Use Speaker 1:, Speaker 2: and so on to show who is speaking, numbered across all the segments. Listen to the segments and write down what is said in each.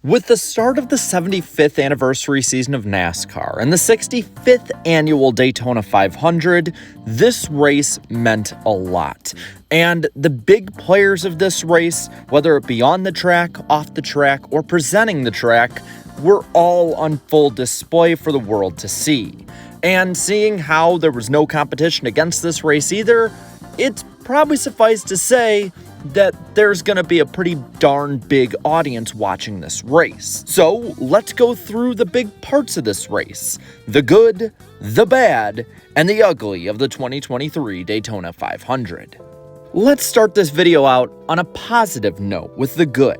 Speaker 1: With the start of the 75th anniversary season of NASCAR and the 65th annual Daytona 500, this race meant a lot. And the big players of this race, whether it be on the track, off the track, or presenting the track, were all on full display for the world to see. And seeing how there was no competition against this race either, it's probably suffice to say that there's gonna be a pretty darn big audience watching this race. So let's go through the big parts of this race: the good, the bad, and the ugly of the 2023 Daytona 500. Let's start this video out on a positive note with the good.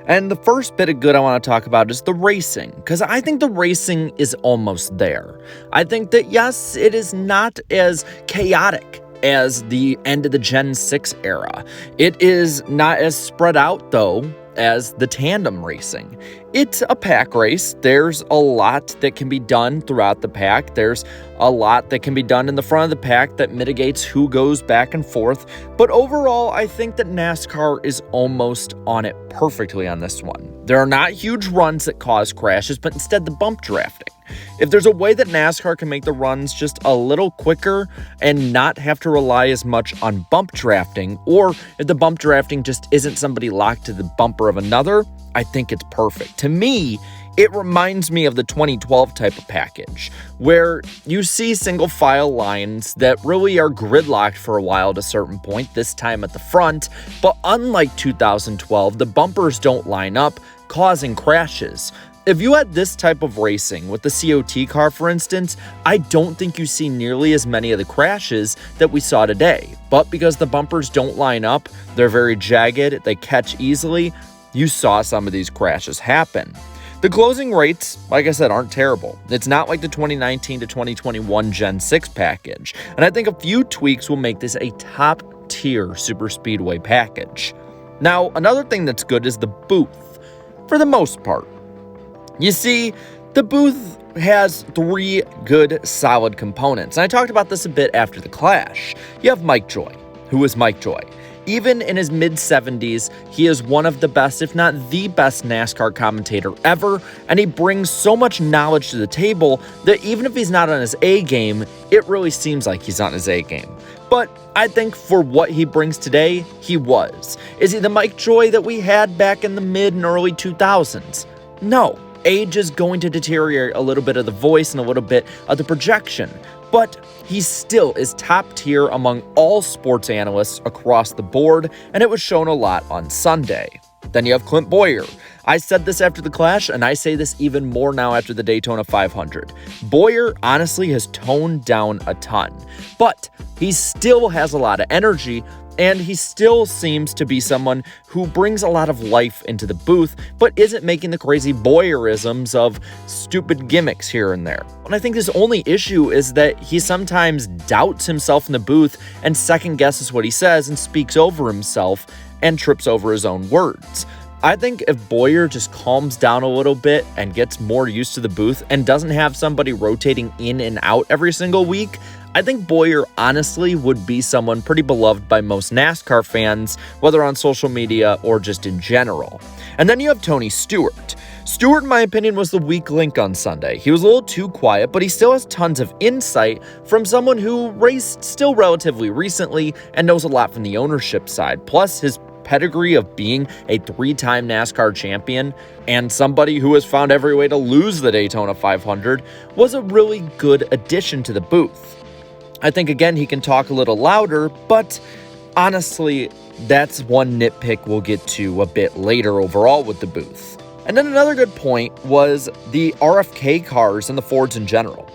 Speaker 1: And the first bit of good I want to talk about is the racing, because I think the racing is almost there. I think that, yes, it is not as chaotic as the end of the Gen 6 era. It is not as spread out, though, as the tandem racing. It's a pack race. There's a lot that can be done throughout the pack. There's a lot that can be done in the front of the pack that mitigates who goes back and forth. But overall, I think that NASCAR is almost on it perfectly on this one. There are not huge runs that cause crashes, but instead the bump drafting. If there's a way that NASCAR can make the runs just a little quicker and not have to rely as much on bump drafting, or if the bump drafting just isn't somebody locked to the bumper of another, I think it's perfect. To me, it reminds me of the 2012 type of package, where you see single file lines that really are gridlocked for a while at a certain point, this time at the front, but unlike 2012, the bumpers don't line up, causing crashes. If you had this type of racing with the COT car, for instance, I don't think you see nearly as many of the crashes that we saw today. But because the bumpers don't line up, they're very jagged, they catch easily, you saw some of these crashes happen. The closing rates, like I said, aren't terrible. It's not like the 2019 to 2021 Gen 6 package, and I think a few tweaks will make this a top-tier super speedway package. Now, another thing that's good is the booth, for the most part. You see, the booth has three good, solid components, and I talked about this a bit after the Clash. You have Mike Joy. Who is Mike Joy? Even in his mid-70s, he is one of the best, if not the best, NASCAR commentator ever, and he brings so much knowledge to the table that even if he's not on his A game, it really seems like he's on his A game. But I think for what he brings today, he was. Is he the Mike Joy that we had back in the mid and early 2000s? No. Age is going to deteriorate a little bit of the voice and a little bit of the projection, but he still is top tier among all sports analysts across the board, and it was shown a lot on Sunday. Then you have Clint Bowyer. I said this after the Clash, and I say this even more now after the Daytona 500. Bowyer honestly has toned down a ton, but he still has a lot of energy, and he still seems to be someone who brings a lot of life into the booth, but isn't making the crazy Bowyerisms of stupid gimmicks here and there. And I think his only issue is that he sometimes doubts himself in the booth and second guesses what he says and speaks over himself and trips over his own words. I think if Bowyer just calms down a little bit and gets more used to the booth and doesn't have somebody rotating in and out every single week, I think Bowyer honestly would be someone pretty beloved by most NASCAR fans, whether on social media or just in general. And then you have Tony Stewart. Stewart, in my opinion, was the weak link on Sunday. He was a little too quiet, but he still has tons of insight from someone who raced still relatively recently and knows a lot from the ownership side. Plus, his pedigree of being a three-time NASCAR champion and somebody who has found every way to lose the Daytona 500 was a really good addition to the booth. I think, again, he can talk a little louder, but honestly, that's one nitpick we'll get to a bit later overall with the booth. And then another good point was the RFK cars and the Fords in general.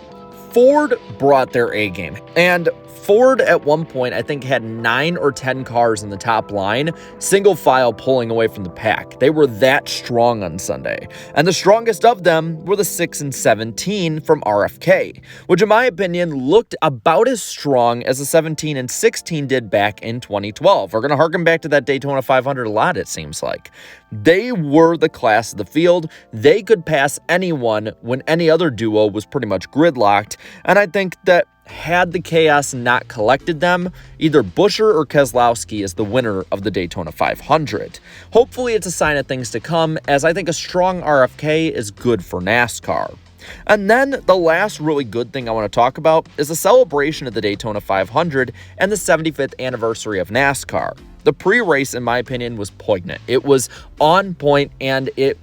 Speaker 1: Ford brought their A game, and Ford at one point I think had 9 or 10 cars in the top line, single file pulling away from the pack. They were that strong on Sunday, and the strongest of them were the 6 and 17 from RFK, which in my opinion looked about as strong as the 17 and 16 did back in 2012. We're going to harken back to that Daytona 500 a lot, it seems like. They were the class of the field. They could pass anyone when any other duo was pretty much gridlocked, and I think that had the chaos not collected them, either Buescher or Keselowski is the winner of the Daytona 500. Hopefully it's a sign of things to come, as I think a strong RFK is good for NASCAR. And then the last really good thing I want to talk about is the celebration of the Daytona 500 and the 75th anniversary of NASCAR. The pre-race, in my opinion, was poignant. It was on point, and it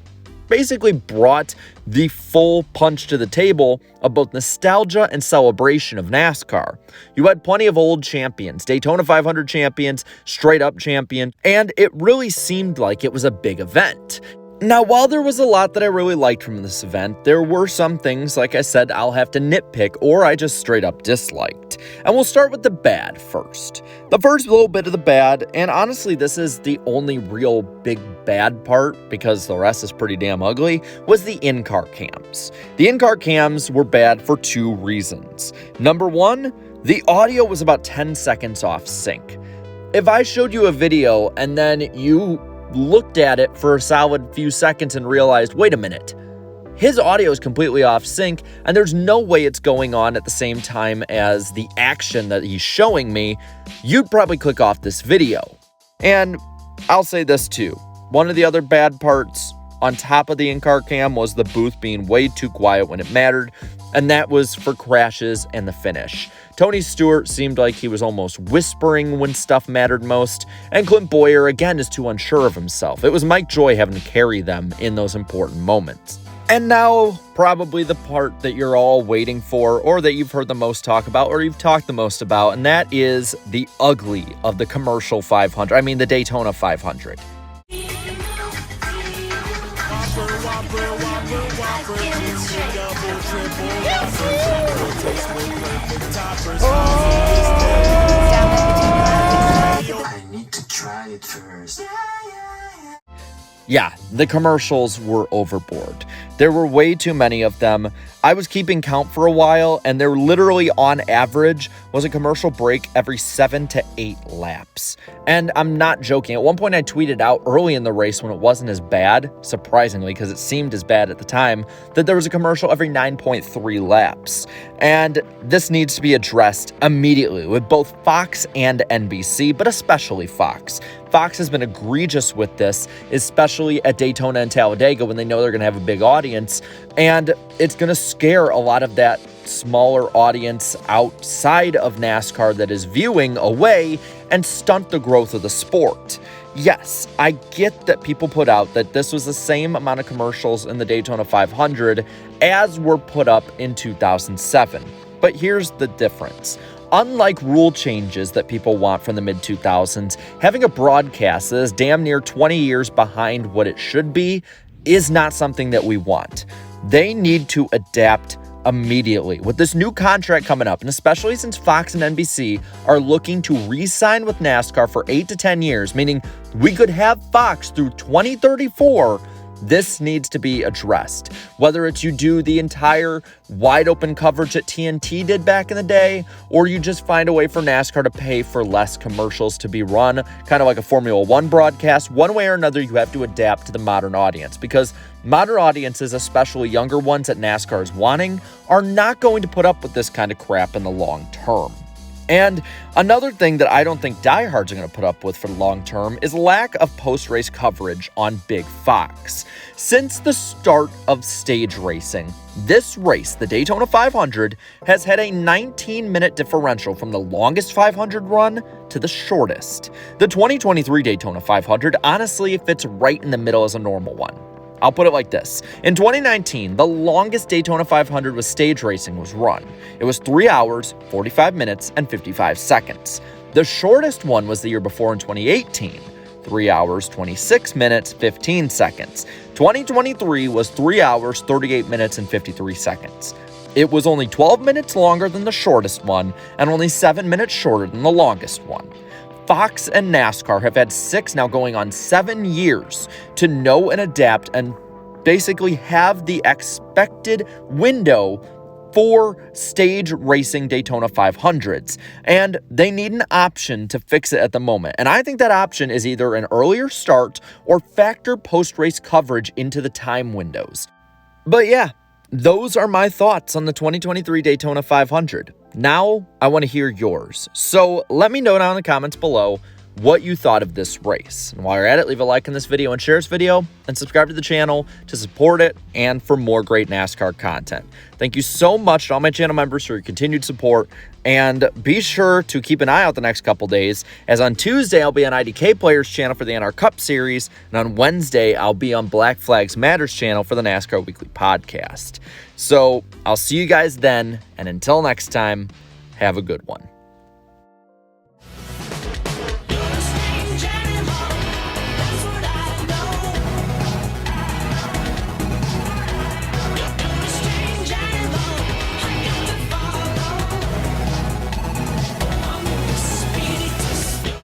Speaker 1: basically brought the full punch to the table of both nostalgia and celebration of NASCAR. You had plenty of old champions, Daytona 500 champions, straight up champion, and it really seemed like it was a big event. Now, while there was a lot that I really liked from this event, there were some things, like I said, I'll have to nitpick or I just straight up disliked. And we'll start with the bad first. The first little bit of the bad, and honestly this is the only real big bad part because the rest is pretty damn ugly, was the in-car cams. The in-car cams were bad for two reasons. Number one, the audio was about 10 seconds off sync. If I showed you a video and then you looked at it for a solid few seconds and realized, wait a minute, his audio is completely off sync and there's no way it's going on at the same time as the action that he's showing me, you'd probably click off this video. And I'll say this too, one of the other bad parts on top of the in-car cam was the booth being way too quiet when it mattered, and that was for crashes and the finish. Tony Stewart seemed like he was almost whispering when stuff mattered most, and Clint Bowyer again is too unsure of himself. It was Mike Joy having to carry them in those important moments. And now, probably the part that you're all waiting for, or that you've heard the most talk about, or you've talked the most about, and that is the ugly of the commercial 500. I mean, the Daytona 500.
Speaker 2: I need to try it first.
Speaker 1: Yeah, the commercials were overboard. There were way too many of them. I was keeping count for a while, and there literally, on average, was a commercial break every 7 to 8 laps. And I'm not joking. At one point, I tweeted out early in the race when it wasn't as bad, surprisingly, because it seemed as bad at the time, that there was a commercial every 9.3 laps. And this needs to be addressed immediately with both Fox and NBC, but especially Fox. Fox has been egregious with this, especially at Daytona and Talladega when they know they're going to have a big audience, and it's going to scare a lot of that smaller audience outside of NASCAR that is viewing away and stunt the growth of the sport. Yes, I get that people put out that this was the same amount of commercials in the Daytona 500 as were put up in 2007, but here's the difference. Unlike rule changes that people want from the mid-2000s, having a broadcast that is damn near 20 years behind what it should be is not something that we want. They need to adapt immediately. With this new contract coming up, and especially since Fox and NBC are looking to re-sign with NASCAR for 8 to 10 years, meaning we could have Fox through 2034, this needs to be addressed. Whether it's you do the entire wide open coverage that TNT did back in the day, or you just find a way for NASCAR to pay for less commercials to be run, kind of like a Formula One broadcast. One way or another, you have to adapt to the modern audience, because modern audiences, especially younger ones that NASCAR is wanting, are not going to put up with this kind of crap in the long term. And another thing that I don't think diehards are going to put up with for the long term is lack of post-race coverage on Big Fox. Since the start of stage racing, this race, the Daytona 500, has had a 19-minute differential from the longest 500 run to the shortest. The 2023 Daytona 500 honestly fits right in the middle as a normal one. I'll put it like this. In 2019, the longest Daytona 500 with stage racing was run. It was 3 hours, 45 minutes, and 55 seconds. The shortest one was the year before in 2018, 3 hours, 26 minutes, 15 seconds. 2023 was 3 hours, 38 minutes, and 53 seconds. It was only 12 minutes longer than the shortest one, and only 7 minutes shorter than the longest one. Fox and NASCAR have had 6, now going on 7 years to know and adapt and basically have the expected window for stage racing Daytona 500s. And they need an option to fix it at the moment. And I think that option is either an earlier start or factor post-race coverage into the time windows. But yeah, those are my thoughts on the 2023 Daytona 500. Now, I want to hear yours. So let me know down in the comments below what you thought of this race. And while you're at it, leave a like on this video and share this video, and subscribe to the channel to support it and for more great NASCAR content. Thank you so much to all my channel members for your continued support, and be sure to keep an eye out the next couple days, as on Tuesday I'll be on Idk Player's channel for the NR Cup Series, and on Wednesday I'll be on Black Flags Matters channel for the NASCAR Weekly Podcast. So I'll see you guys then, and until next time, have a good one.